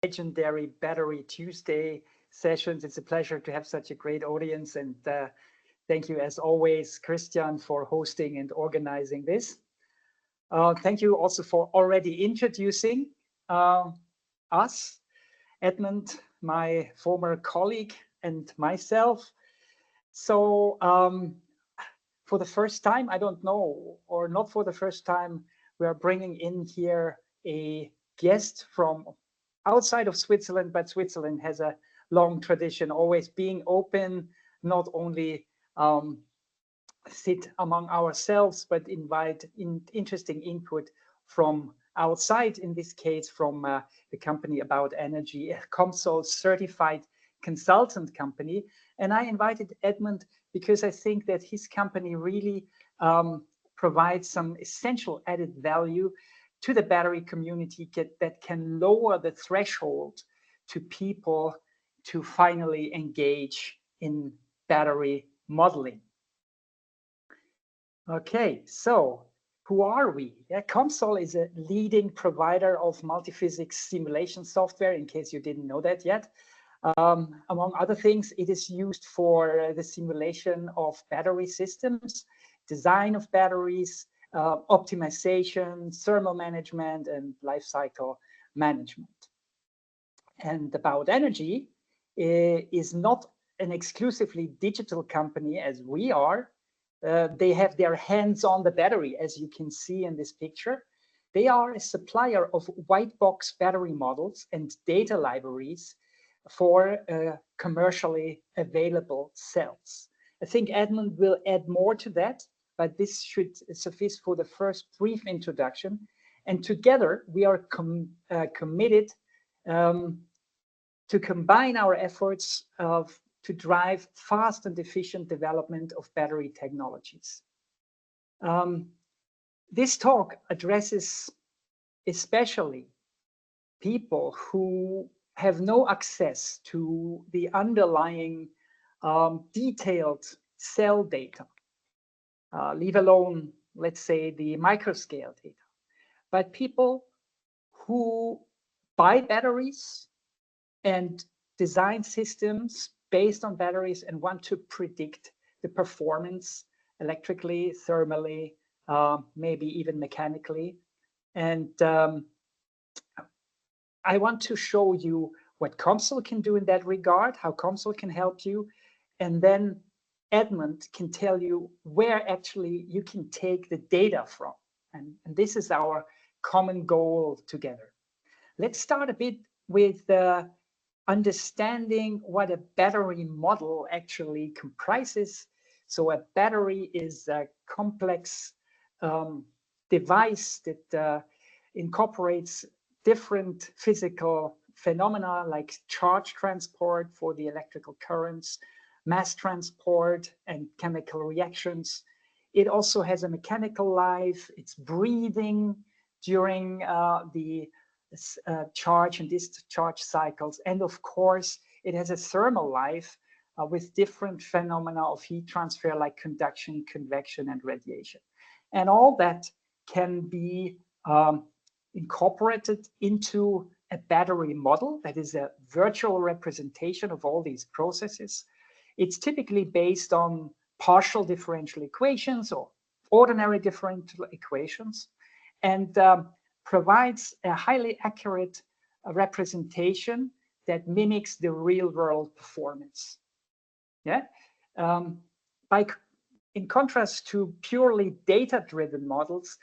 Legendary Battery Tuesday sessions. It's a pleasure to have such a great audience, and thank you as always, Christian, for hosting and organizing this. Thank you also for already introducing us, Edmund, my former colleague, and myself. So for the first time, I don't know, or not for the first time, we are bringing in here a guest from outside of Switzerland, but Switzerland has a long tradition, always being open, not only sit among ourselves, but invite interesting input from outside, in this case, from the company About Energy, a COMSOL certified consultant company. And I invited Edmund because I think that his company really provides some essential added value to the battery community that can lower the threshold to people to finally engage in battery modeling. Okay, so who are we? Yeah, COMSOL is a leading provider of multiphysics simulation software, in case you didn't know that yet. Among other things, it is used for the simulation of battery systems, design of batteries, optimization, thermal management, and life cycle management. And About Energy is not an exclusively digital company as we are. They have their hands on the battery, as you can see in this picture. They are a supplier of white box battery models and data libraries for commercially available cells. I think Edmund will add more to that, but this should suffice for the first brief introduction. And together we are committed to combine our efforts to drive fast and efficient development of battery technologies. This talk addresses especially people who have no access to the underlying detailed cell data, leave alone, let's say, the microscale data. But people who buy batteries and design systems based on batteries and want to predict the performance electrically, thermally, maybe even mechanically. And I want to show you what COMSOL can do in that regard, how COMSOL can help you. And then Edmund can tell you where actually you can take the data from. And this is our common goal together. Let's start a bit with understanding what a battery model actually comprises. So a battery is a complex device that incorporates different physical phenomena like charge transport for the electrical currents, mass transport, and chemical reactions. It also has a mechanical life. It's breathing during the charge and discharge cycles. And of course, it has a thermal life with different phenomena of heat transfer like conduction, convection, and radiation. And all that can be incorporated into a battery model that is a virtual representation of all these processes. It's typically based on partial differential equations or ordinary differential equations, and provides a highly accurate representation that mimics the real world performance. Yeah. In contrast to purely data-driven models,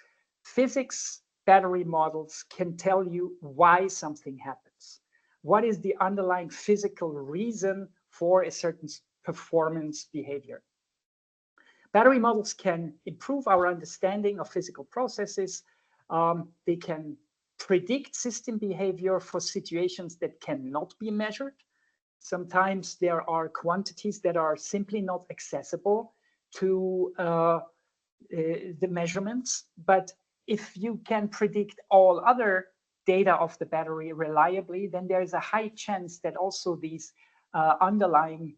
physics battery models can tell you why something happens. What is the underlying physical reason for a certain performance behavior? Battery models can improve our understanding of physical processes. They can predict system behavior for situations that cannot be measured. Sometimes there are quantities that are simply not accessible to the measurements, but if you can predict all other data of the battery reliably, then there is a high chance that also these underlying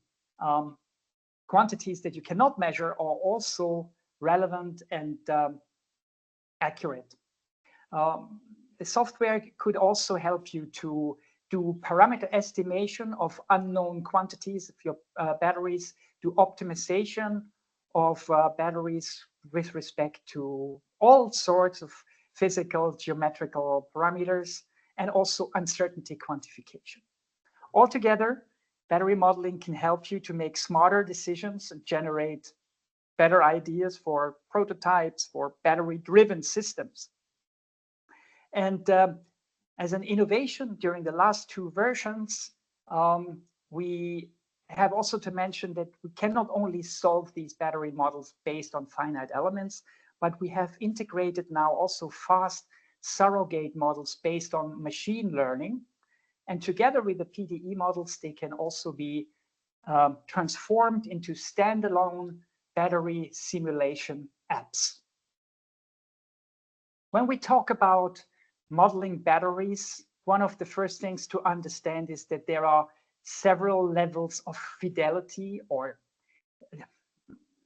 quantities that you cannot measure are also relevant and accurate. The software could also help you to do parameter estimation of unknown quantities of your batteries, do optimization of batteries with respect to all sorts of physical, geometrical parameters, and also uncertainty quantification. Altogether, battery modeling can help you to make smarter decisions and generate better ideas for prototypes, for battery-driven systems. And as an innovation during the last two versions, we have also to mention that we can not only solve these battery models based on finite elements, but we have integrated now also fast surrogate models based on machine learning. And together with the PDE models, they can also be transformed into standalone battery simulation apps. When we talk about modeling batteries, one of the first things to understand is that there are several levels of fidelity or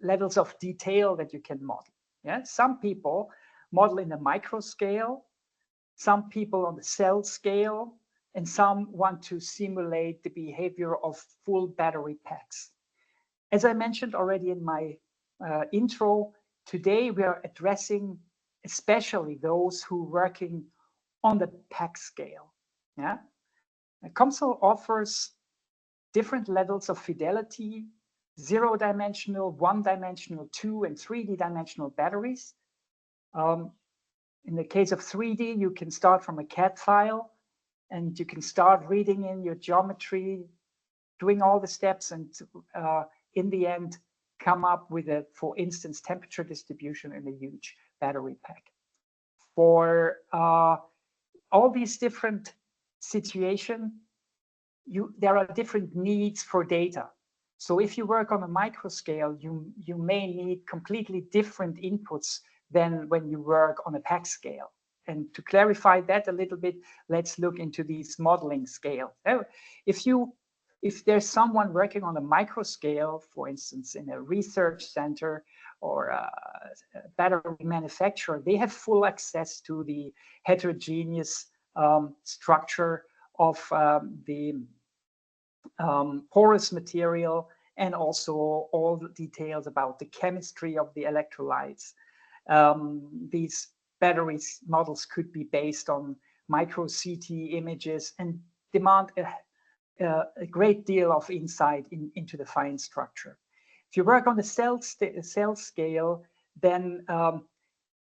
levels of detail that you can model. Yeah? Some people model in the micro scale, some people on the cell scale, and some want to simulate the behavior of full battery packs. As I mentioned already in my intro, today we are addressing especially those who are working on the pack scale. Yeah? COMSOL offers different levels of fidelity, 0-dimensional, 1-dimensional, 2 and 3D dimensional batteries. In the case of 3D, you can start from a CAD file and you can start reading in your geometry, doing all the steps, and in the end, come up with a, for instance, temperature distribution in a huge battery pack. For all these different situations, there are different needs for data. So if you work on a micro scale, you may need completely different inputs than when you work on a pack scale. And to clarify that a little bit, let's look into these modeling scale. If there's someone working on a micro scale, for instance, in a research center or a battery manufacturer, they have full access to the heterogeneous structure of the porous material, and also all the details about the chemistry of the electrolytes. These battery models could be based on micro CT images and demand a great deal of insight into the fine structure. If you work on the cell scale, then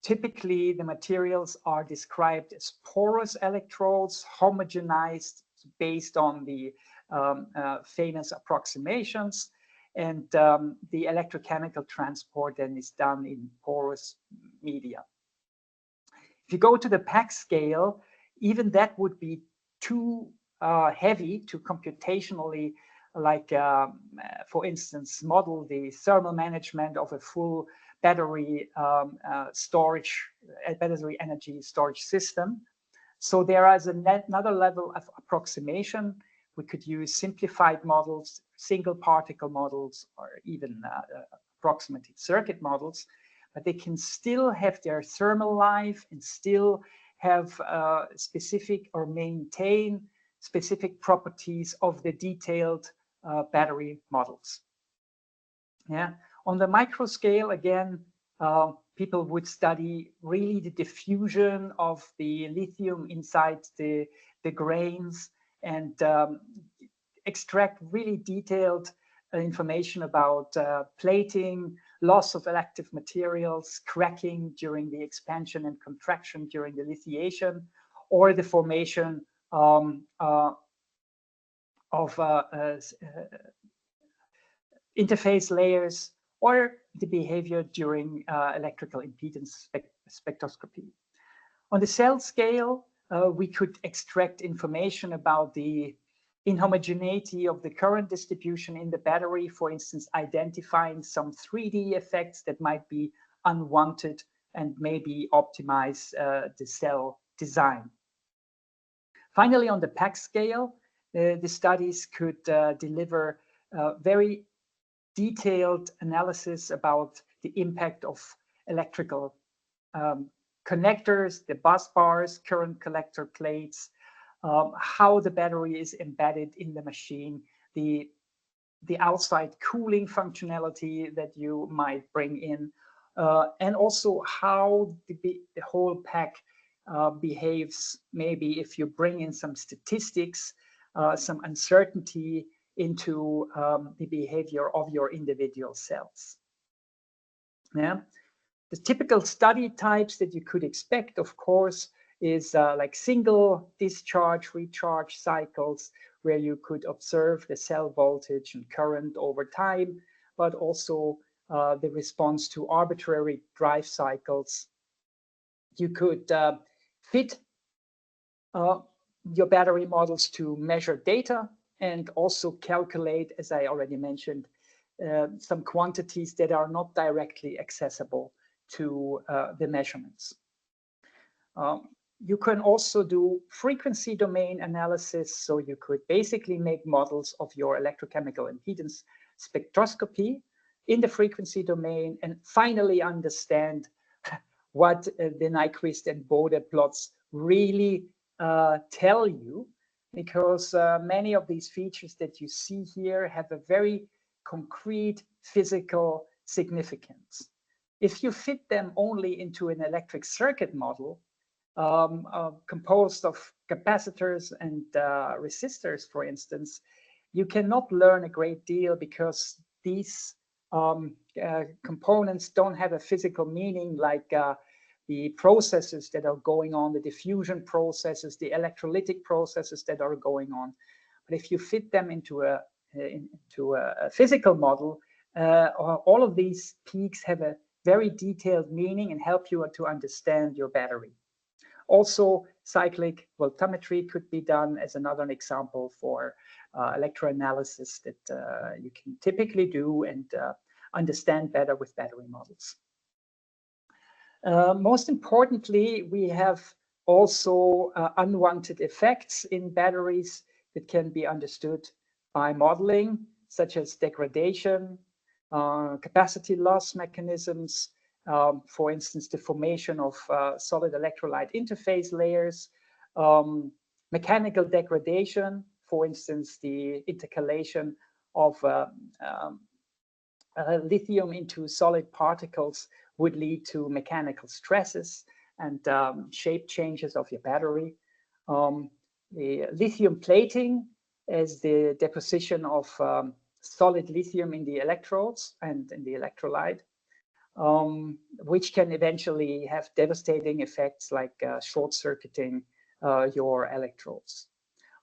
typically the materials are described as porous electrodes, homogenized based on the famous approximations, and the electrochemical transport then is done in porous media. If you go to the pack scale, even that would be too heavy to computationally, like for instance, model the thermal management of a full battery battery energy storage system. So there is another level of approximation. We could use simplified models, single particle models, or even approximated circuit models, but they can still have their thermal life and still have specific or maintain specific properties of the detailed battery models. Yeah, on the micro scale, again, people would study really the diffusion of the lithium inside the grains and extract really detailed information about plating, loss of elective materials, cracking during the expansion and contraction during the lithiation, or the formation of interface layers, or the behavior during electrical impedance spectroscopy. On the cell scale, we could extract information about the inhomogeneity of the current distribution in the battery, for instance, identifying some 3D effects that might be unwanted and maybe optimize the cell design. Finally, on the pack scale, the studies could deliver very detailed analysis about the impact of electrical connectors, the bus bars, current collector plates, how the battery is embedded in the machine, the outside cooling functionality that you might bring in, and also how the whole pack behaves, maybe if you bring in some statistics, some uncertainty into the behavior of your individual cells. Yeah. The typical study types that you could expect, of course, is like single discharge recharge cycles, where you could observe the cell voltage and current over time, but also the response to arbitrary drive cycles. You could fit your battery models to measure data and also calculate, as I already mentioned, some quantities that are not directly accessible to the measurements. You can also do frequency domain analysis, so you could basically make models of your electrochemical impedance spectroscopy in the frequency domain and finally understand what the Nyquist and Bode plots really tell you, because many of these features that you see here have a very concrete physical significance. If you fit them only into an electric circuit model, composed of capacitors and resistors, for instance, you cannot learn a great deal because these components don't have a physical meaning, like the processes that are going on, the diffusion processes, the electrolytic processes that are going on. But if you fit them into a physical model, all of these peaks have a very detailed meaning and help you to understand your battery. Also, cyclic voltammetry could be done as another example for electroanalysis that you can typically do and understand better with battery models. Most importantly, we have also unwanted effects in batteries that can be understood by modeling, such as degradation, capacity loss mechanisms, for instance, the formation of solid electrolyte interface layers, mechanical degradation, for instance, the intercalation of lithium into solid particles would lead to mechanical stresses and shape changes of your battery. The lithium plating is the deposition of solid lithium in the electrodes and in the electrolyte, which can eventually have devastating effects like short-circuiting your electrodes.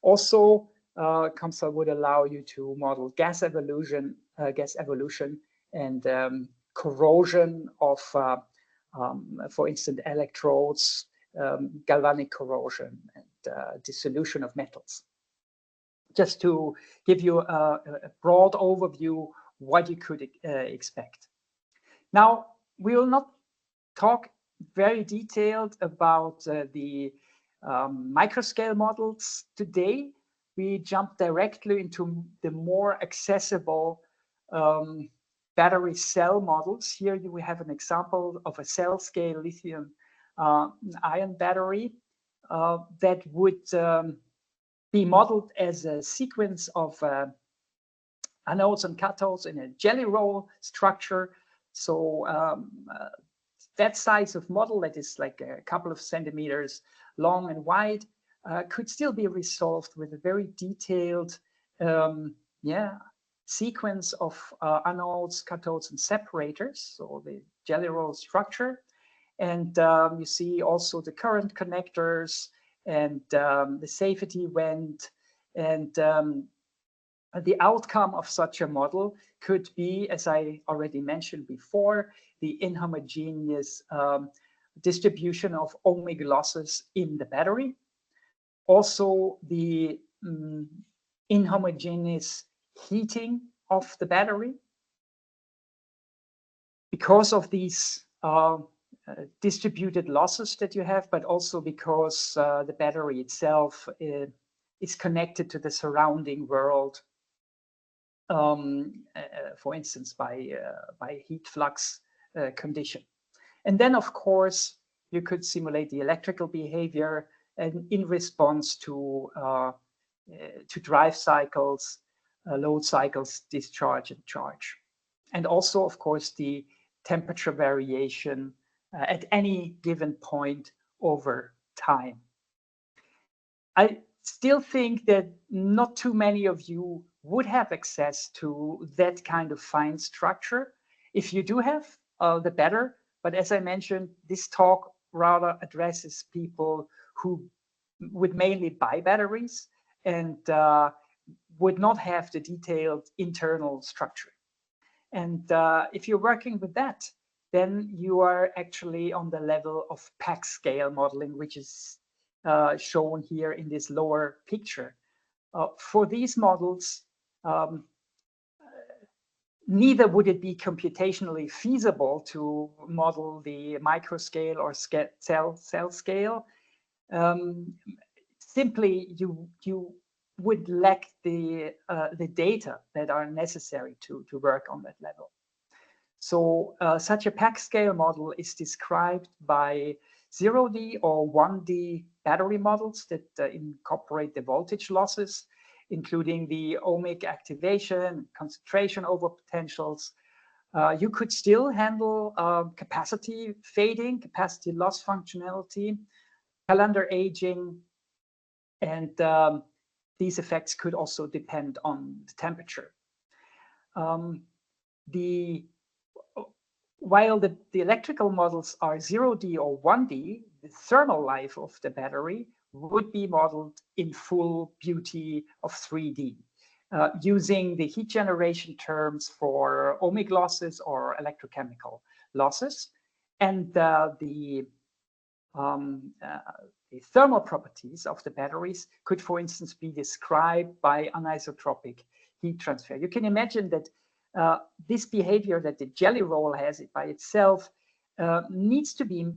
Also, COMSOL would allow you to model gas evolution and corrosion of, for instance, electrodes, galvanic corrosion, and dissolution of metals. Just to give you a broad overview what you could expect. Now, we will not talk very detailed about the microscale models today. We jump directly into the more accessible battery cell models. Here we have an example of a cell scale lithium ion battery that would be modeled as a sequence of anodes and cathodes in a jelly roll structure. So that size of model, that is like a couple of centimeters long and wide, could still be resolved with a very detailed sequence of anodes, cathodes, and separators, so the jelly roll structure. And you see also the current connectors and the safety vent, and the outcome of such a model could be, as I already mentioned before, the inhomogeneous distribution of ohmic losses in the battery. Also, the inhomogeneous heating of the battery. Because of these distributed losses that you have, but also because the battery itself is connected to the surrounding world, for instance, by heat flux condition. And then, of course, you could simulate the electrical behavior and in response to drive cycles, load cycles, discharge and charge. And also, of course, the temperature variation at any given point over time. I still think that not too many of you would have access to that kind of fine structure. If you do have, the better. But as I mentioned, this talk rather addresses people who would mainly buy batteries and would not have the detailed internal structure. And if you're working with that, then you are actually on the level of pack scale modeling, which is shown here in this lower picture. For these models, neither would it be computationally feasible to model the microscale or cell scale. Simply, you would lack the data that are necessary to work on that level. So such a pack scale model is described by 0D or 1D battery models that incorporate the voltage losses, including the ohmic activation, concentration over potentials. You could still handle capacity fading, capacity loss functionality, calendar aging, and these effects could also depend on the temperature. While the electrical models are 0D or 1D, the thermal life of the battery would be modeled in full beauty of 3D, using the heat generation terms for ohmic losses or electrochemical losses. And the thermal properties of the batteries could, for instance, be described by anisotropic heat transfer. You can imagine that this behavior that the jelly roll has by itself needs to be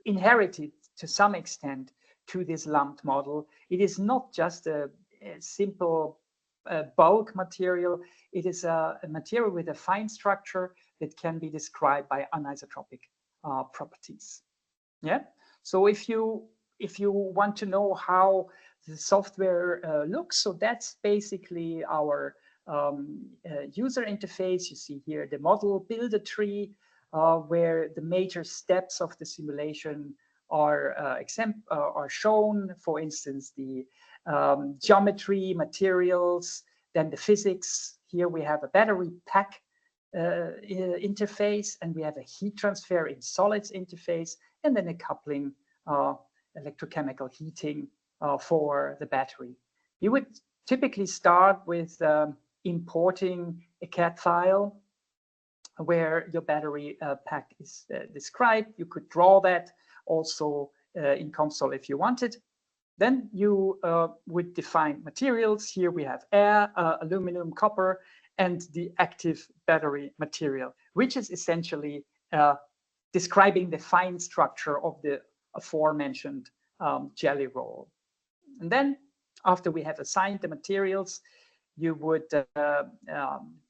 inherited to some extent to this lumped model. It is not just a simple bulk material. It is a material with a fine structure that can be described by anisotropic properties. Yeah. So if you want to know how the software looks, so that's basically our user interface. You see here the model builder tree, where the major steps of the simulation are shown. For instance, the geometry, materials, then the physics. Here we have a battery pack interface, and we have a heat transfer in solids interface, and then a coupling, electrochemical heating for the battery. You would typically start with importing a CAD file where your battery pack is described. You could draw that also in COMSOL if you wanted. Then you would define materials. Here we have air, aluminum, copper, and the active battery material, which is essentially describing the fine structure of the aforementioned jelly roll. And then after we have assigned the materials, you would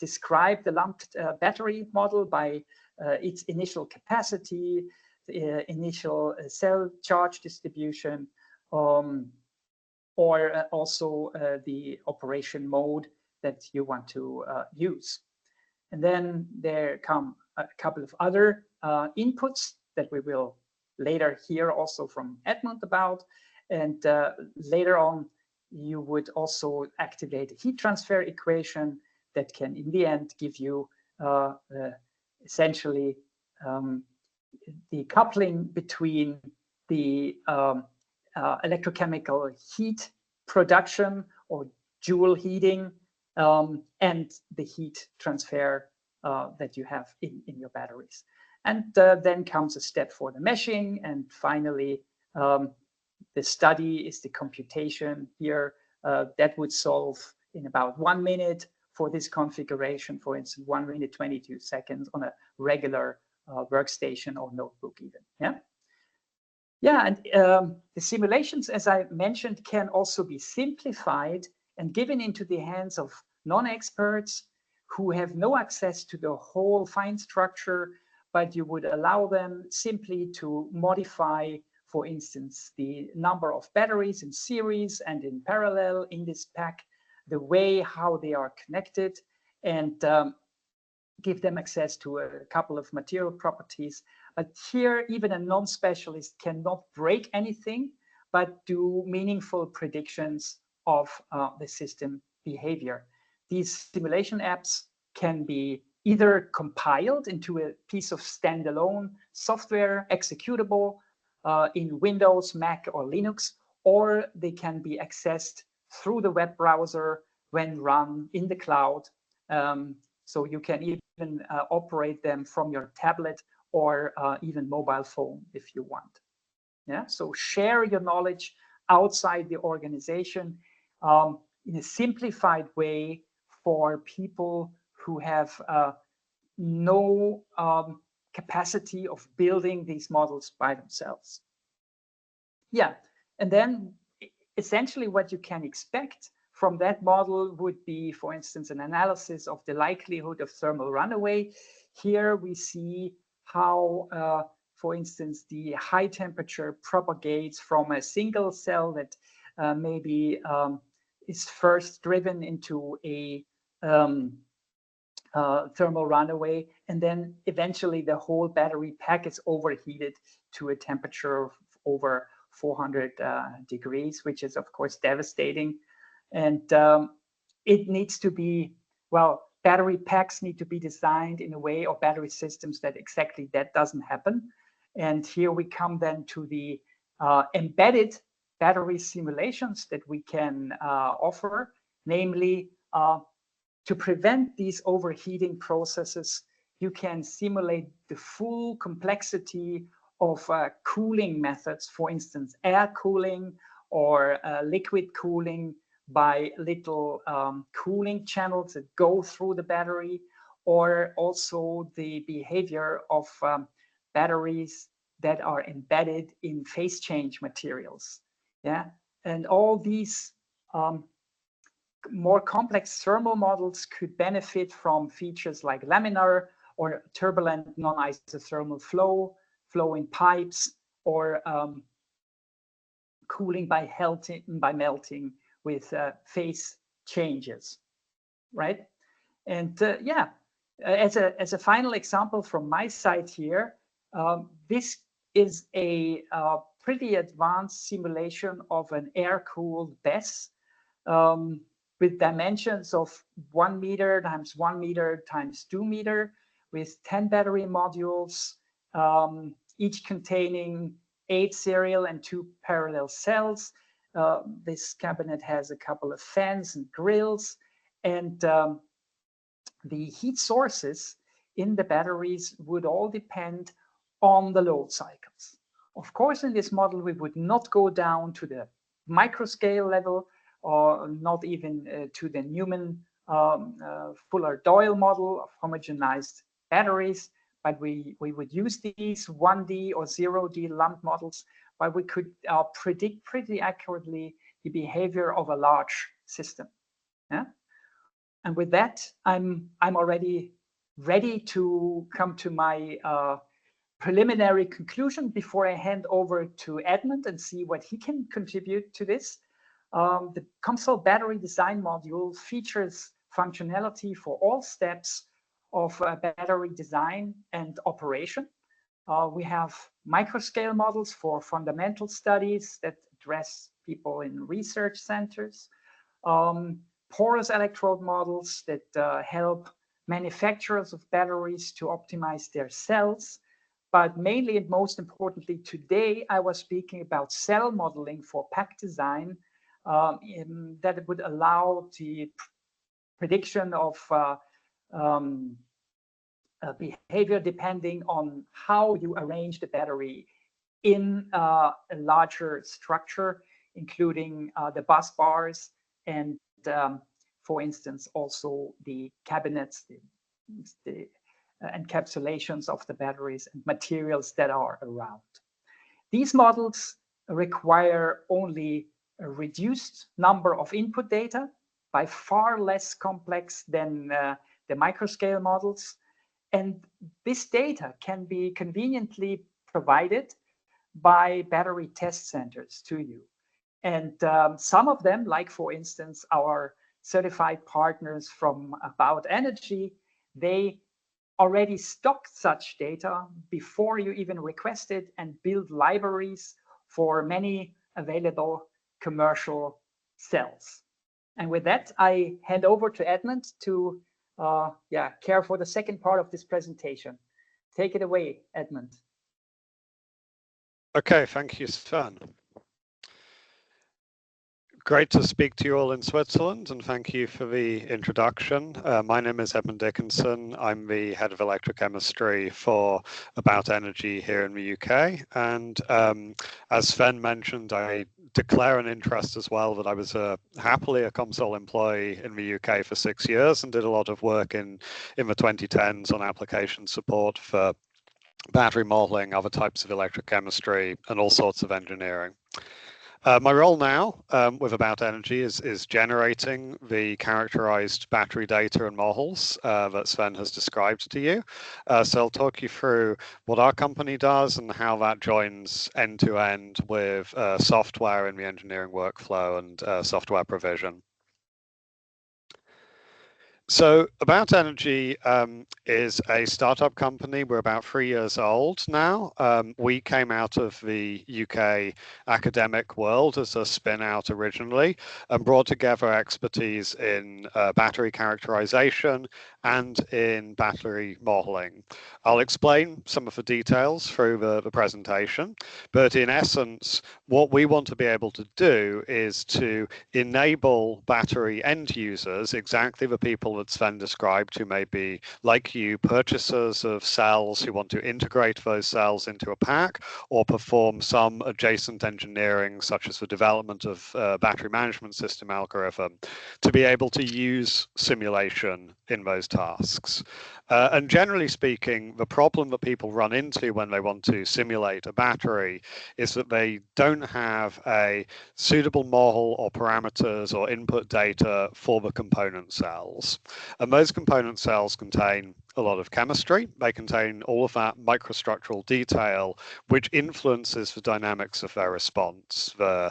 describe the lumped battery model by its initial capacity, the initial cell charge distribution, or also the operation mode that you want to use. And then there come a couple of other inputs that we will later hear also from Edmund about. And later on, you would also activate a heat transfer equation that can, in the end, give you essentially the coupling between the electrochemical heat production or joule heating and the heat transfer that you have in your batteries. And then comes a step for the meshing, and finally the study is the computation here that would solve in about 1 minute for this configuration, for instance, 1 minute 22 seconds on a regular workstation or notebook even. Yeah, and the simulations, as I mentioned, can also be simplified and given into the hands of non-experts who have no access to the whole fine structure, but you would allow them simply to modify for instance, the number of batteries in series and in parallel in this pack, the way how they are connected, and give them access to a couple of material properties. But here, even a non-specialist cannot break anything, but do meaningful predictions of the system behavior. These simulation apps can be either compiled into a piece of standalone software executable in Windows, Mac, or Linux, or they can be accessed through the web browser when run in the cloud. So you can even operate them from your tablet or even mobile phone if you want. Yeah, so share your knowledge outside the organization in a simplified way for people who have no capacity of building these models by themselves. Yeah, and then essentially what you can expect from that model would be, for instance, an analysis of the likelihood of thermal runaway. Here we see how, for instance, the high temperature propagates from a single cell that maybe is first driven into a thermal runaway, and then eventually the whole battery pack is overheated to a temperature of over 400 degrees, which is of course devastating. And it needs to be, well, battery packs need to be designed in a way, or battery systems, that exactly that doesn't happen. And here we come then to the embedded battery simulations that we can offer, namely to prevent these overheating processes. You can simulate the full complexity of cooling methods, for instance, air cooling or liquid cooling by little cooling channels that go through the battery, or also the behavior of batteries that are embedded in phase change materials. Yeah, and all these more complex thermal models could benefit from features like laminar or turbulent non-isothermal flow, flow in pipes, or cooling by melting with phase changes, right? And yeah, as a final example from my side here, this is a pretty advanced simulation of an air-cooled BESS with dimensions of 1 meter times 1 meter times 2 meter, with 10 battery modules, each containing 8 serial and 2 parallel cells. This cabinet has a couple of fans and grills, and the heat sources in the batteries would all depend on the load cycles. Of course, in this model, we would not go down to the microscale level, or not even to the Newman Fuller-Doyle model of homogenized batteries, but we would use these 1D or 0D lump models, but we could predict pretty accurately the behavior of a large system. Yeah? And with that, I'm already ready to come to my preliminary conclusion before I hand over to Edmund and see what he can contribute to this. The COMSOL battery design module features functionality for all steps of battery design and operation. We have microscale models for fundamental studies that address people in research centers, porous electrode models that help manufacturers of batteries to optimize their cells. But mainly and most importantly, today I was speaking about cell modeling for pack design that would allow the prediction of behavior depending on how you arrange the battery in a larger structure, including the bus bars and, for instance, also the cabinets, the encapsulations of the batteries and materials that are around. These models require only a reduced number of input data, by far less complex than the microscale models. And this data can be conveniently provided by battery test centers to you. And some of them, like for instance, our certified partners from About Energy, they already stock such data before you even request it and build libraries for many available commercial cells. And with that, I hand over to Edmund to care for the second part of this presentation. Take it away, Edmund. Okay, thank you, Sven. Great to speak to you all in Switzerland, and thank you for the introduction. My name is Edmund Dickinson. I'm the head of electrochemistry for About Energy here in the UK. And as Sven mentioned, I declare an interest as well that I was happily a COMSOL employee in the UK for 6 years and did a lot of work in the 2010s on application support for battery modeling, other types of electrochemistry, and all sorts of engineering. My role now with About Energy is generating the characterized battery data and models that Sven has described to you. So I'll talk you through what our company does and how that joins end-to-end with software in the engineering workflow and software provision. So About Energy is a startup company. We're about 3 years old now. We came out of the UK academic world as a spin out originally and brought together expertise in battery characterization and in battery modeling. I'll explain some of the details through the presentation, but in essence, what we want to be able to do is to enable battery end users, exactly the people that Sven described, who may be, like you, purchasers of cells who want to integrate those cells into a pack or perform some adjacent engineering, such as the development of battery management system algorithm, to be able to use simulation in those tasks. And generally speaking, the problem that people run into when they want to simulate a battery is that they don't have a suitable model or parameters or input data for the component cells. And those component cells contain a lot of chemistry. They contain all of that microstructural detail, which influences the dynamics of their response. The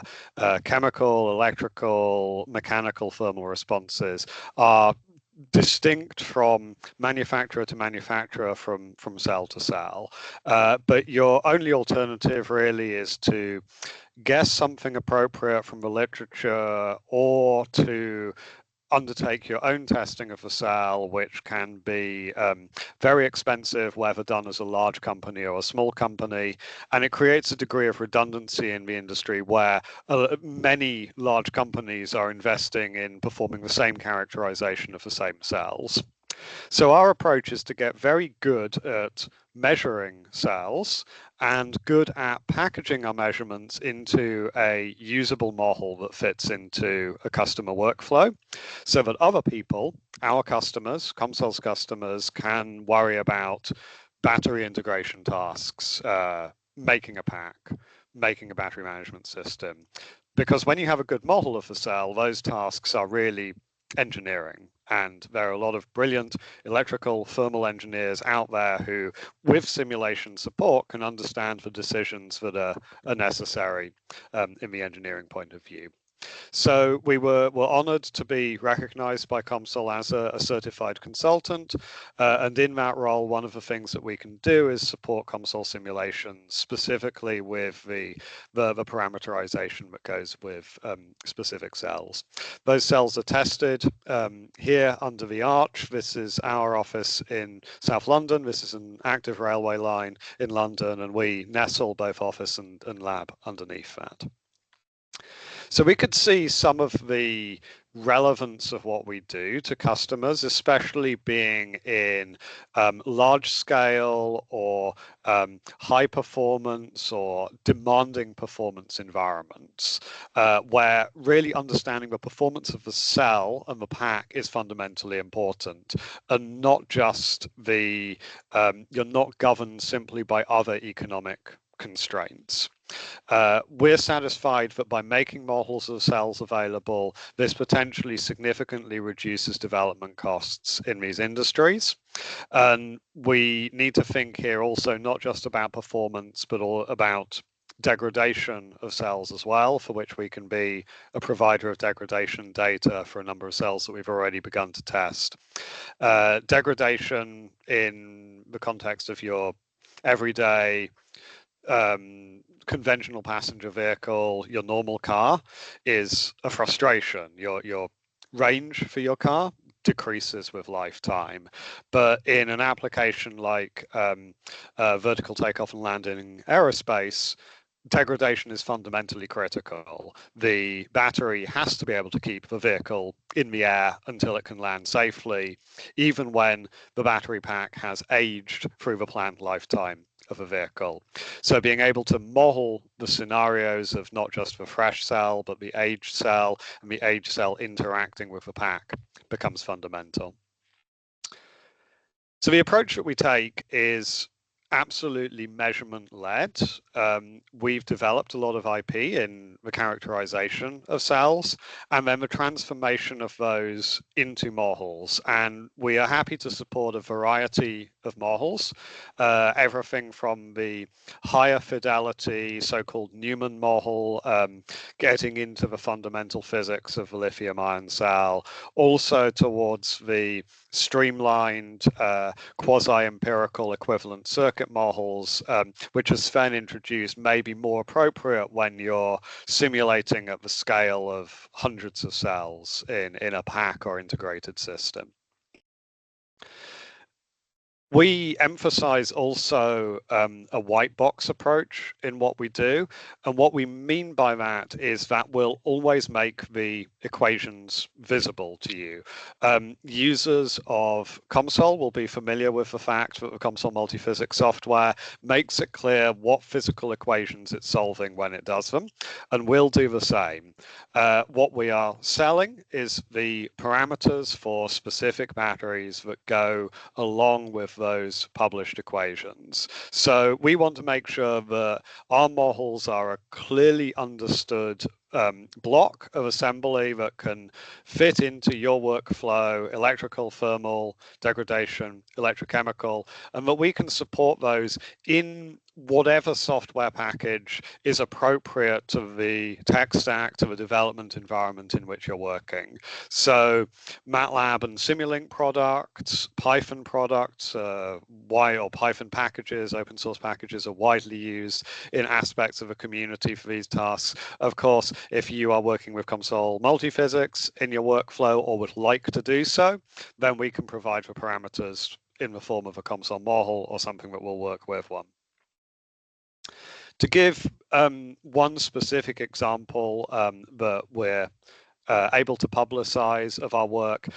chemical, electrical, mechanical thermal responses are distinct from manufacturer to manufacturer, from cell to cell. But your only alternative really is to guess something appropriate from the literature or to undertake your own testing of the cell, which can be very expensive, whether done as a large company or a small company. And it creates a degree of redundancy in the industry where many large companies are investing in performing the same characterization of the same cells. So our approach is to get very good at measuring cells and good at packaging our measurements into a usable model that fits into a customer workflow so that other people, our customers, COMSOL's customers, can worry about battery integration tasks, making a pack, making a battery management system. Because when you have a good model of the cell, those tasks are really engineering. And there are a lot of brilliant electrical thermal engineers out there who, with simulation support, can understand the decisions that are necessary in the engineering point of view. So we were honored to be recognized by COMSOL as a certified consultant. And in that role, one of the things that we can do is support COMSOL simulations, specifically with the parameterization that goes with specific cells. Those cells are tested here under the arch. This is our office in South London. This is an active railway line in London, and we nestle both office and lab underneath that. So we could see some of the relevance of what we do to customers, especially being in large scale or high performance or demanding performance environments, where really understanding the performance of the cell and the pack is fundamentally important, and not just you're not governed simply by other economic constraints. We're satisfied that by making models of cells available, this potentially significantly reduces development costs in these industries. And we need to think here also not just about performance, but all about degradation of cells as well, for which we can be a provider of degradation data for a number of cells that we've already begun to test. Degradation in the context of your everyday conventional passenger vehicle, your normal car, is a frustration. Your range for your car decreases with lifetime, but in an application like vertical takeoff and landing aerospace, degradation is fundamentally critical. The battery has to be able to keep the vehicle in the air until it can land safely, even when the battery pack has aged through the planned lifetime of a vehicle. So being able to model the scenarios of not just the fresh cell, but the aged cell, and the aged cell interacting with the pack becomes fundamental. So the approach that we take is absolutely measurement-led. We've developed a lot of IP in the characterization of cells and then the transformation of those into models. And we are happy to support a variety of models, everything from the higher fidelity, so-called Newman model, getting into the fundamental physics of the lithium-ion cell, also towards the streamlined quasi-empirical equivalent circuit models, which as Sven introduced may be more appropriate when you're simulating at the scale of hundreds of cells in a pack or integrated system. We emphasize also a white box approach in what we do. And what we mean by that is that we'll always make the equations visible to you. Users of COMSOL will be familiar with the fact that the COMSOL multiphysics software makes it clear what physical equations it's solving when it does them. And we'll do the same. What we are selling is the parameters for specific batteries that go along with those published equations. So we want to make sure that our models are a clearly understood block of assembly that can fit into your workflow, electrical, thermal, degradation, electrochemical, and that we can support those in whatever software package is appropriate to the tech stack, to the development environment in which you're working. So MATLAB and Simulink products, Python products, or Python packages, open source packages are widely used in aspects of the community for these tasks. Of course, if you are working with COMSOL multiphysics in your workflow or would like to do so, then we can provide the parameters in the form of a COMSOL model or something that will work with one. To give one specific example that we're able to publicize of our work,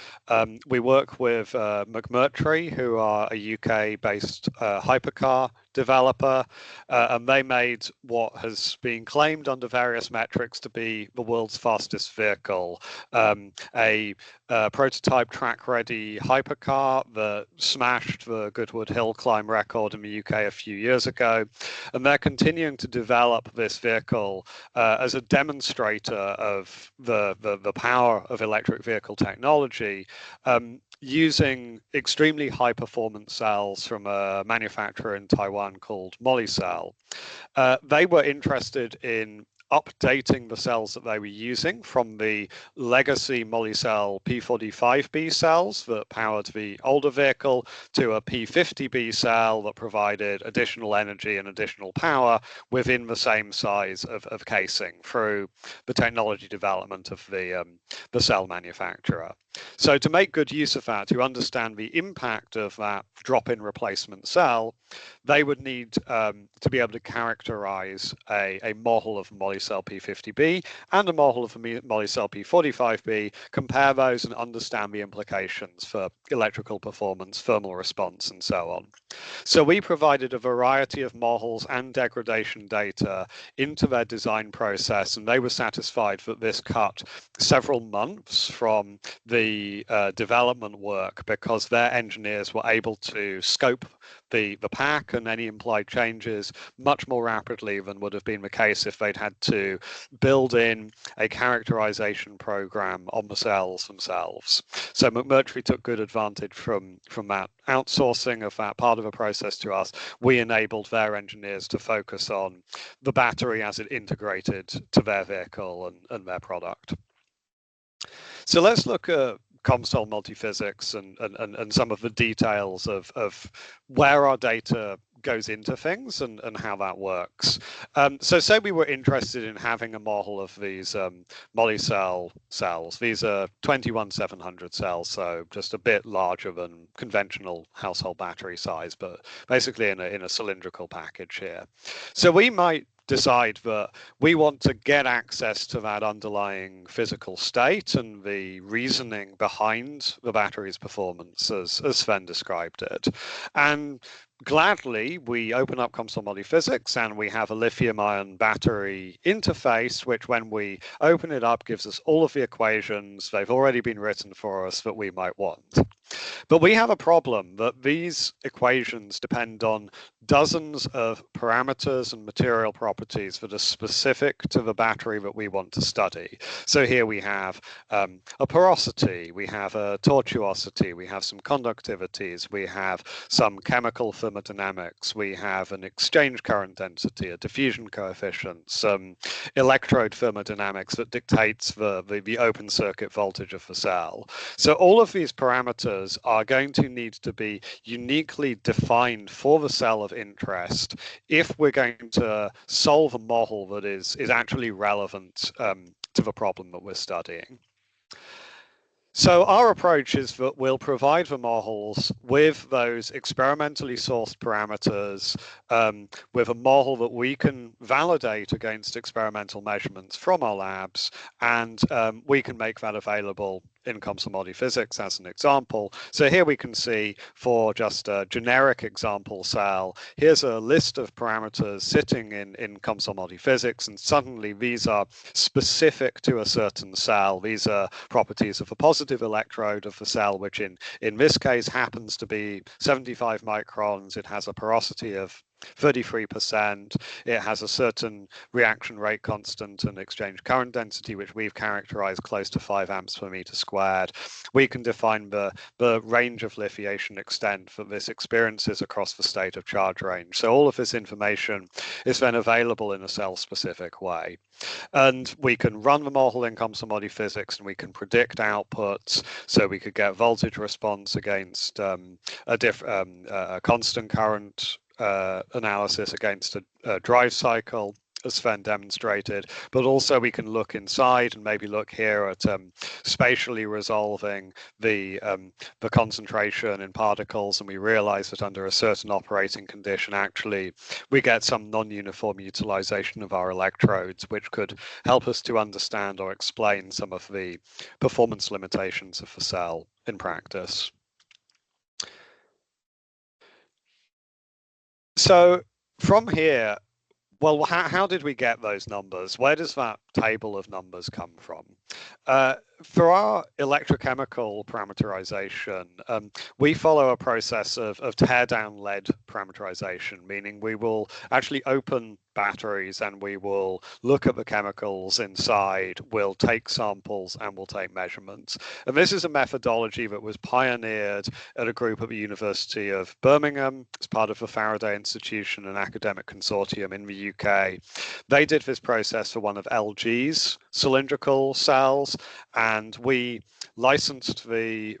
we work with McMurtry, who are a UK-based hypercar developer, and they made what has been claimed under various metrics to be the world's fastest vehicle, a prototype track-ready hypercar that smashed the Goodwood Hill climb record in the UK a few years ago, and they're continuing to develop this vehicle as a demonstrator of the power of electric vehicle technology, using extremely high performance cells from a manufacturer in Taiwan called Molicel. They were interested in updating the cells that they were using from the legacy Molicel P45B cells that powered the older vehicle to a P50B cell that provided additional energy and additional power within the same size of casing through the technology development of the cell manufacturer. So to make good use of that, to understand the impact of that drop-in replacement cell, they would need to be able to characterize a model of Molicel P50B and a model of Molicel P45B, compare those and understand the implications for electrical performance, thermal response, and so on. So we provided a variety of models and degradation data into their design process, and they were satisfied that this cut several months from the development work because their engineers were able to scope the pack and any implied changes much more rapidly than would have been the case if they'd had to build in a characterization program on the cells themselves. So McMurtry took good advantage from that outsourcing of that part of a process to us, we enabled their engineers to focus on the battery as it integrated to their vehicle and their product. So let's look at COMSOL multiphysics and some of the details of where our data goes into things and how that works. So say we were interested in having a model of these multi-cell cells. These are 21700 cells, so just a bit larger than conventional household battery size, but basically in a cylindrical package here. So we might decide that we want to get access to that underlying physical state and the reasoning behind the battery's performance, as Sven described it. And gladly, we open up COMSOL Multiphysics and we have a lithium-ion battery interface, which when we open it up gives us all of the equations. They've already been written for us that we might want. But we have a problem that these equations depend on dozens of parameters and material properties that are specific to the battery that we want to study. So here we have a porosity, we have a tortuosity, we have some conductivities, we have some chemical thermodynamics, we have an exchange current density, a diffusion coefficient, some electrode thermodynamics that dictates the open circuit voltage of the cell. So all of these parameters are going to need to be uniquely defined for the cell of interest if we're going to solve a model that is actually relevant to the problem that we're studying. So our approach is that we'll provide the models with those experimentally sourced parameters, with a model that we can validate against experimental measurements from our labs, and we can make that available in COMSOL Multiphysics as an example. So here we can see for just a generic example cell, here's a list of parameters sitting in COMSOL Multiphysics, and suddenly these are specific to a certain cell. These are properties of a positive electrode of the cell, which in this case happens to be 75 microns. It has a porosity of 33%. It has a certain reaction rate constant and exchange current density, which we've characterized close to 5 amps per meter squared. We can define the range of lithiation extent that this experiences across the state of charge range. So all of this information is then available in a cell-specific way. And we can run the model in COMSOL Multiphysics, and we can predict outputs. So we could get voltage response against a constant current analysis against a drive cycle, as Sven demonstrated, but also we can look inside and maybe look here at spatially resolving the concentration in particles, and we realize that under a certain operating condition, actually, we get some non-uniform utilization of our electrodes, which could help us to understand or explain some of the performance limitations of the cell in practice. So from here, well, how did we get those numbers? Where does that table of numbers come from? For our electrochemical parameterization, we follow a process of teardown-led parameterization, meaning we will actually open batteries and we will look at the chemicals inside, we'll take samples and we'll take measurements. And this is a methodology that was pioneered at a group at the University of Birmingham as part of the Faraday Institution, an academic consortium in the UK. They did this process for one of LG's cylindrical cells, and we licensed the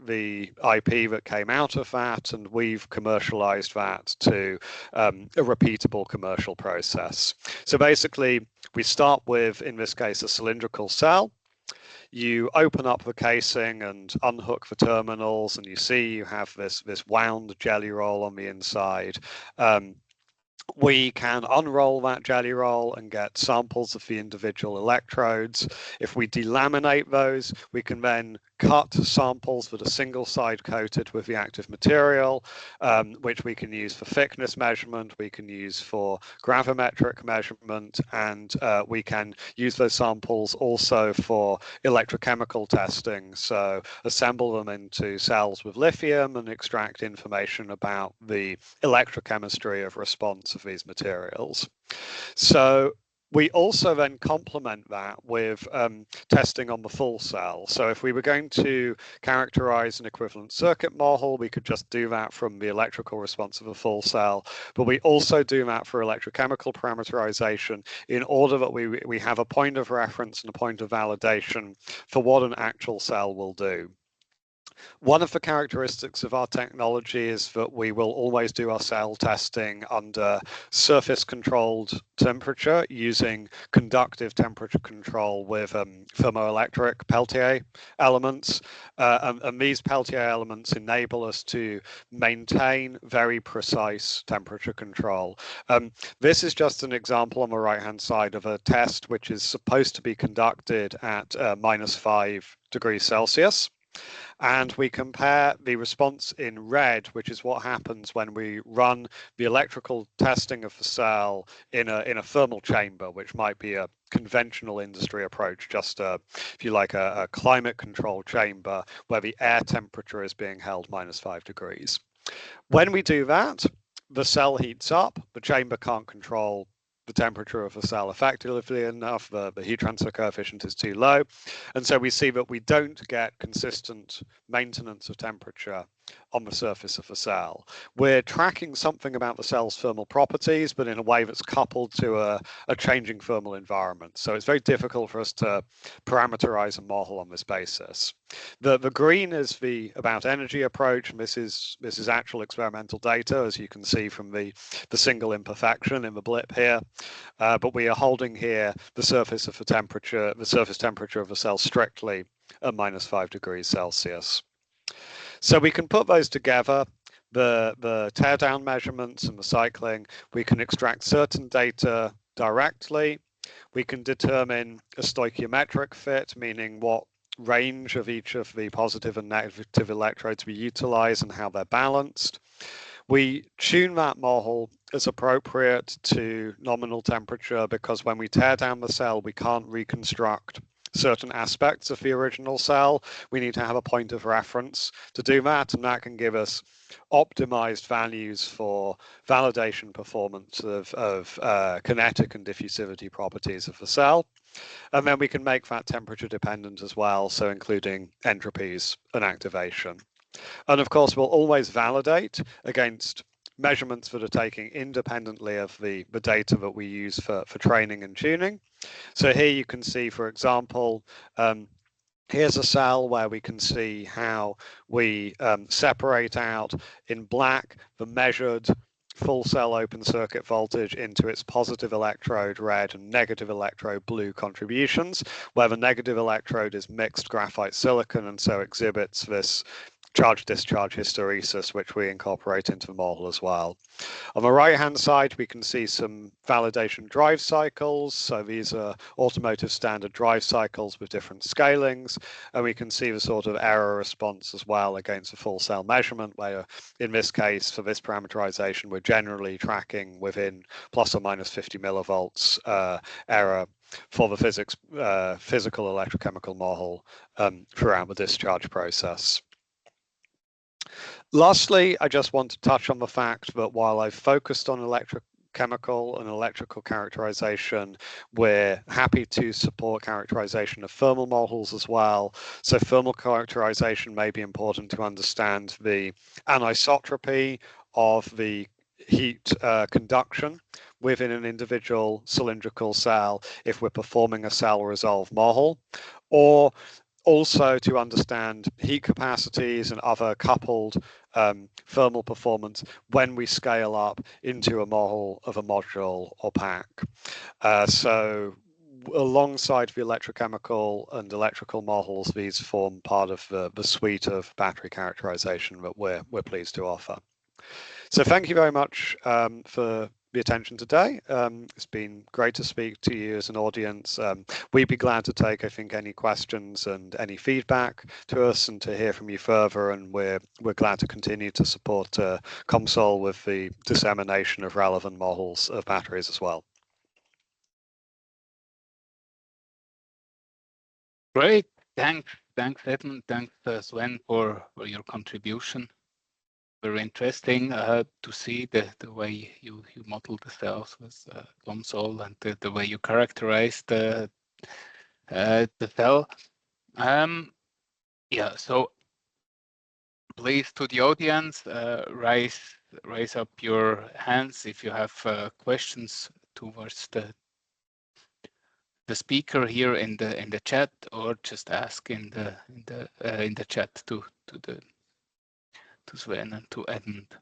IP that came out of that, and we've commercialized that to a repeatable commercial process. So basically, we start with, in this case, a cylindrical cell. You open up the casing and unhook the terminals, and you see you have this wound jelly roll on the inside. We can unroll that jelly roll and get samples of the individual electrodes. If we delaminate those, we can then cut samples that are single side coated with the active material, which we can use for thickness measurement, we can use for gravimetric measurement, and we can use those samples also for electrochemical testing. So assemble them into cells with lithium and extract information about the electrochemistry of response of these materials. So We also then complement that with testing on the full cell. So if we were going to characterize an equivalent circuit model, we could just do that from the electrical response of a full cell. But we also do that for electrochemical parameterization in order that we have a point of reference and a point of validation for what an actual cell will do. One of the characteristics of our technology is that we will always do our cell testing under surface controlled temperature using conductive temperature control with thermoelectric Peltier elements. And these Peltier elements enable us to maintain very precise temperature control. This is just an example on the right-hand side of a test which is supposed to be conducted at -5°C. And we compare the response in red, which is what happens when we run the electrical testing of the cell in a thermal chamber, which might be a conventional industry approach, just if you like, a climate control chamber where the air temperature is being held -5°. When we do that, the cell heats up, the chamber can't control the temperature of the cell effectively enough, the heat transfer coefficient is too low, and so we see that we don't get consistent maintenance of temperature on the surface of the cell. We're tracking something about the cell's thermal properties, but in a way that's coupled to a changing thermal environment. So it's very difficult for us to parameterize a model on this basis. The green is the about energy approach, and this is actual experimental data, as you can see from the single imperfection in the blip here. But we are holding here the surface of the temperature, the surface temperature of the cell strictly at -5°C. So we can put those together, the teardown measurements and the cycling. We can extract certain data directly. We can determine a stoichiometric fit, meaning what range of each of the positive and negative electrodes we utilize and how they're balanced. We tune that model as appropriate to nominal temperature, because when we tear down the cell, we can't reconstruct certain aspects of the original cell. We need to have a point of reference to do that, and that can give us optimized values for validation performance of kinetic and diffusivity properties of the cell. And then we can make that temperature dependent as well, so including entropies and activation. And of course, we'll always validate against measurements that are taking independently of the data that we use for training and tuning. So here you can see, for example, here's a cell where we can see how we separate out in black the measured full cell open circuit voltage into its positive electrode red and negative electrode blue contributions, where the negative electrode is mixed graphite silicon and so exhibits this charge-discharge hysteresis, which we incorporate into the model as well. On the right-hand side, we can see some validation drive cycles. So these are automotive standard drive cycles with different scalings, and we can see the sort of error response as well against a full cell measurement, where in this case, for this parameterization, we're generally tracking within plus or minus 50 millivolts error for the physical electrochemical model throughout the discharge process. Lastly, I just want to touch on the fact that while I've focused on electrochemical and electrical characterization, we're happy to support characterization of thermal models as well. So thermal characterization may be important to understand the anisotropy of the heat conduction within an individual cylindrical cell if we're performing a cell resolve model, or also to understand heat capacities and other coupled thermal performance when we scale up into a model of a module or pack. So alongside the electrochemical and electrical models, these form part of the suite of battery characterization that we're pleased to offer. So thank you very much for the attention today. It's been great to speak to you as an audience. We'd be glad to take, I think, any questions and any feedback to us and to hear from you further. And we're glad to continue to support COMSOL with the dissemination of relevant models of batteries as well. Great, thanks Edmund, thanks Sven for your contribution. very interesting to see the way you model the cells with COMSOL and the way you characterize the cell. Yeah, so please, to the audience, raise up your hands if you have questions towards the speaker here in the chat, or just ask in the chat to Sven and to Edmund.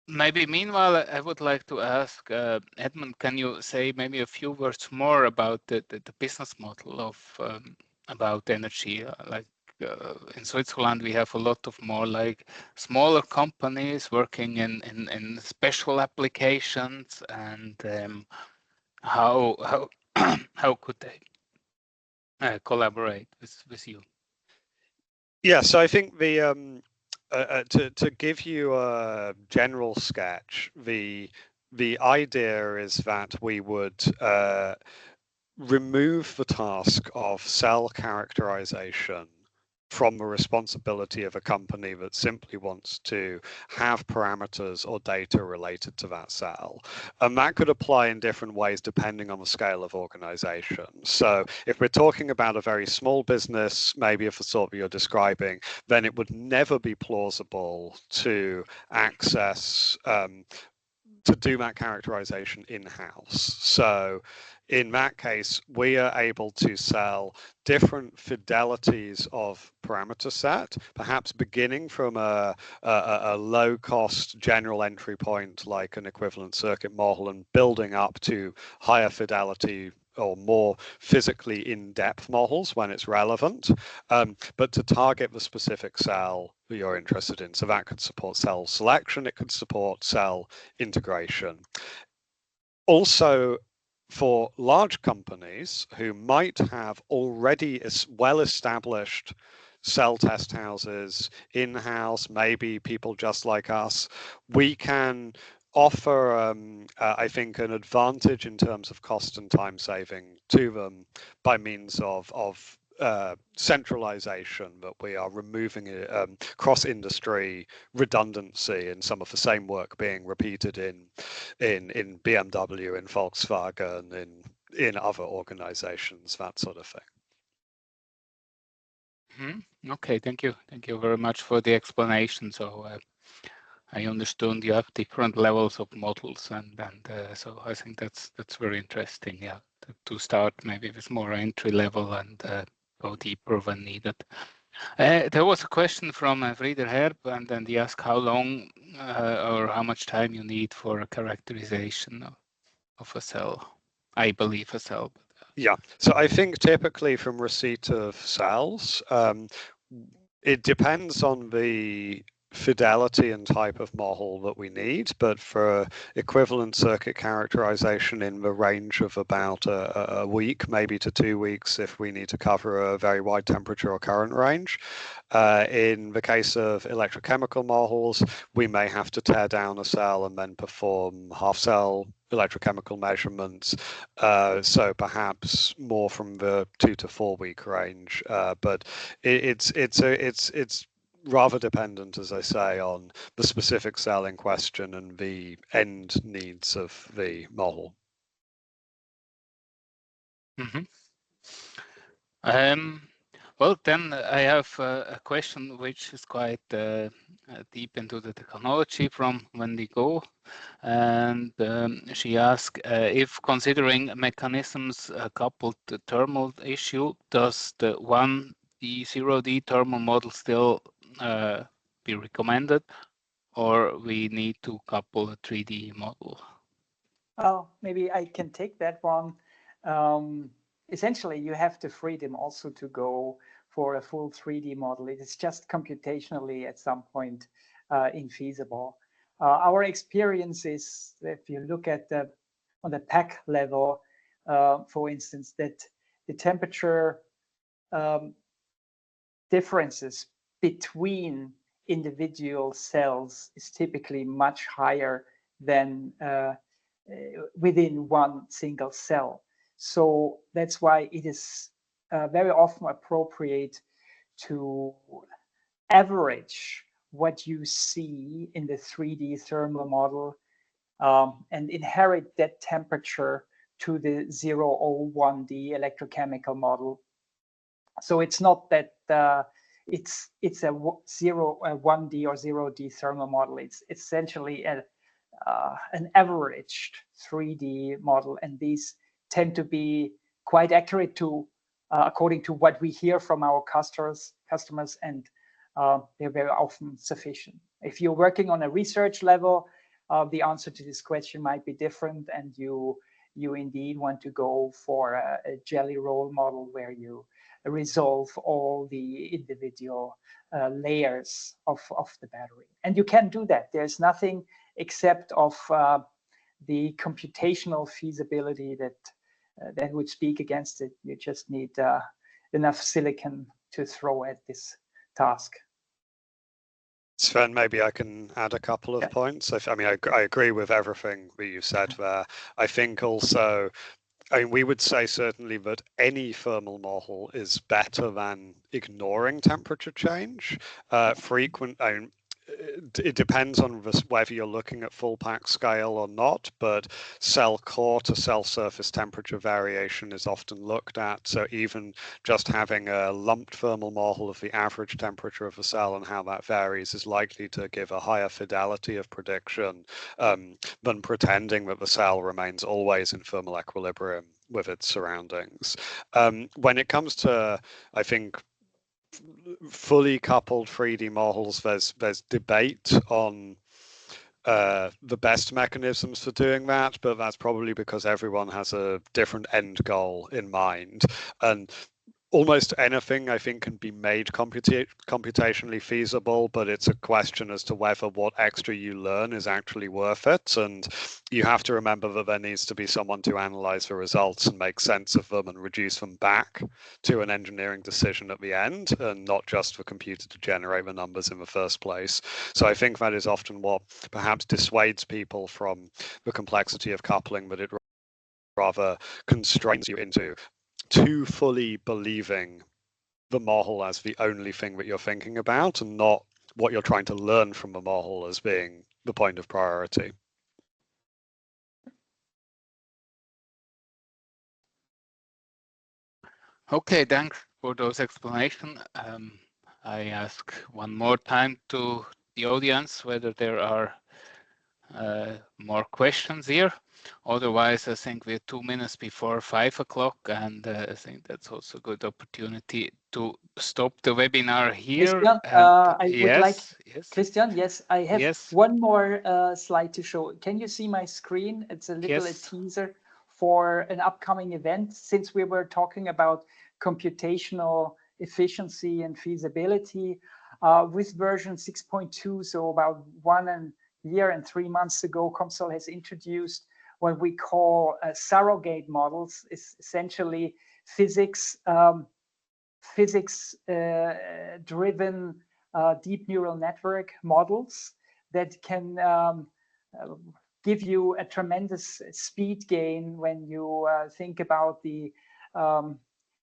Maybe meanwhile, I would like to ask Edmund, can you say maybe a few words more about the business model of about energy? Like in Switzerland, we have a lot of more like smaller companies working in special applications, and how how could they collaborate with you? Yeah, so I think the to give you a general sketch, the idea is that we would remove the task of cell characterization from the responsibility of a company that simply wants to have parameters or data related to that cell. And that could apply in different ways depending on the scale of organization. So if we're talking about a very small business, maybe of the sort that you're describing, then it would never be plausible to access to do that characterization in-house. So in that case, we are able to sell different fidelities of parameter set, perhaps beginning from a low-cost general entry point like an equivalent circuit model and building up to higher fidelity or more physically in-depth models when it's relevant, but to target the specific cell that you're interested in. So that could support cell selection, it could support cell integration. Also, for large companies who might have already well-established cell test houses in-house, maybe people just like us, we can offer, I think, an advantage in terms of cost and time saving to them by means of centralization, that we are removing cross-industry redundancy in some of the same work being repeated in BMW, in Volkswagen, in other organizations, that sort of thing. Okay, thank you very much for the explanation. So I understood you have different levels of models, and so I think that's very interesting. Yeah, to start maybe with more entry level and go deeper when needed. There was a question from Frieder Herb, and then he asked how long or how much time you need for a characterization of a cell. I believe a cell. Yeah, so I think typically from receipt of cells, it depends on the fidelity and type of model that we need, but for equivalent circuit characterization in the range of about a week, maybe to 2 weeks if we need to cover a very wide temperature or current range. In the case of electrochemical models, we may have to tear down a cell and then perform half-cell electrochemical measurements, so perhaps more from the 2 to 4 week range, but it's rather dependent, as I say, on the specific cell in question and the end needs of the model. Well, then I have a question which is quite deep into the technology from Wendy Go, and she asked if considering mechanisms coupled to thermal issue, does the 1D 0D thermal model still be recommended, or we need to couple a 3D model? Oh, maybe I can take that one. Essentially, you have the freedom also to go for a full 3D model. It is just computationally at some point infeasible. Our experience is, if you look at on the pack level, for instance, that the temperature differences between individual cells is typically much higher than within one single cell. So that's why it is very often appropriate to average what you see in the 3D thermal model and inherit that temperature to the 001D electrochemical model. So it's not that it's a 1D or 0D thermal model. It's essentially an averaged 3D model, and these tend to be quite accurate to according to what we hear from our customers, and they're very often sufficient. If you're working on a research level, the answer to this question might be different, and you indeed want to go for a jelly roll model where you resolve all the individual layers of the battery. And you can do that. There's nothing except of the computational feasibility that would speak against it. You just need enough silicon to throw at this task. Sven, maybe I can add a couple of points. I mean, I agree with everything that you said there. I think also, I mean, we would say certainly that any thermal model is better than ignoring temperature change. It depends on whether you're looking at full pack scale or not, but cell core to cell surface temperature variation is often looked at. So even just having a lumped thermal model of the average temperature of a cell and how that varies is likely to give a higher fidelity of prediction than pretending that the cell remains always in thermal equilibrium with its surroundings. When it comes to, I think, fully coupled 3D models, there's debate on the best mechanisms for doing that, but that's probably because everyone has a different end goal in mind. And almost anything, I think, can be made computationally feasible, but it's a question as to whether what extra you learn is actually worth it. And you have to remember that there needs to be someone to analyze the results and make sense of them and reduce them back to an engineering decision at the end, and not just the computer to generate the numbers in the first place. So I think that is often what perhaps dissuades people from the complexity of coupling, but it rather constrains you into too fully believing the model as the only thing that you're thinking about, and not what you're trying to learn from the model as being the point of priority. Okay, thanks for those explanations. I ask one more time to the audience whether there are more questions here. Otherwise, I think we're 2 minutes before 5 o'clock, and I think that's also a good opportunity to stop the webinar here. Christian, I would like, Christian, yes, I have one more slide to show. Can you see my screen? It's a little teaser for an upcoming event. Since we were talking about computational efficiency and feasibility with version 6.2, so about 1 year and 3 months ago, COMSOL has introduced what we call surrogate models. It's essentially physics-driven deep neural network models that can give you a tremendous speed gain when you think about the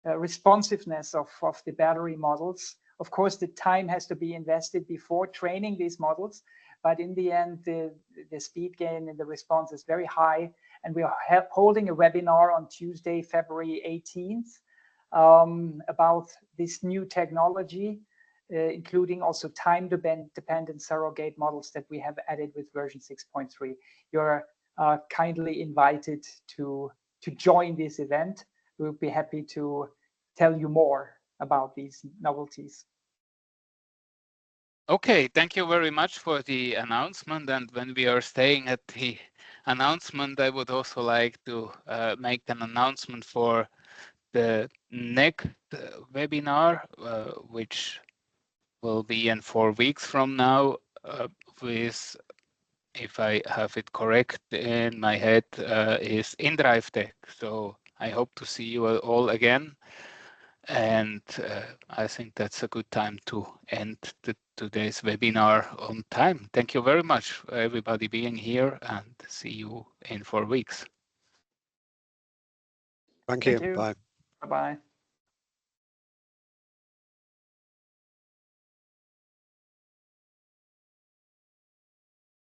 responsiveness of the battery models. Of course, the time has to be invested before training these models, but in the end, the speed gain and the response is very high. And we are holding a webinar on Tuesday, February 18th, about this new technology, including also time-dependent surrogate models that we have added with version 6.3. You're kindly invited to join this event. We'll be happy to tell you more about these novelties. Okay, thank you very much for the announcement. And when we are staying at the announcement, I would also like to make an announcement for the next webinar, which will be in 4 weeks from now, with, if I have it correct in my head, is InDrive Tech. So I hope to see you all again. And I think that's a good time to end today's webinar on time. Thank you very much for everybody being here, and see you in 4 weeks. Thank you. Bye. Bye-bye.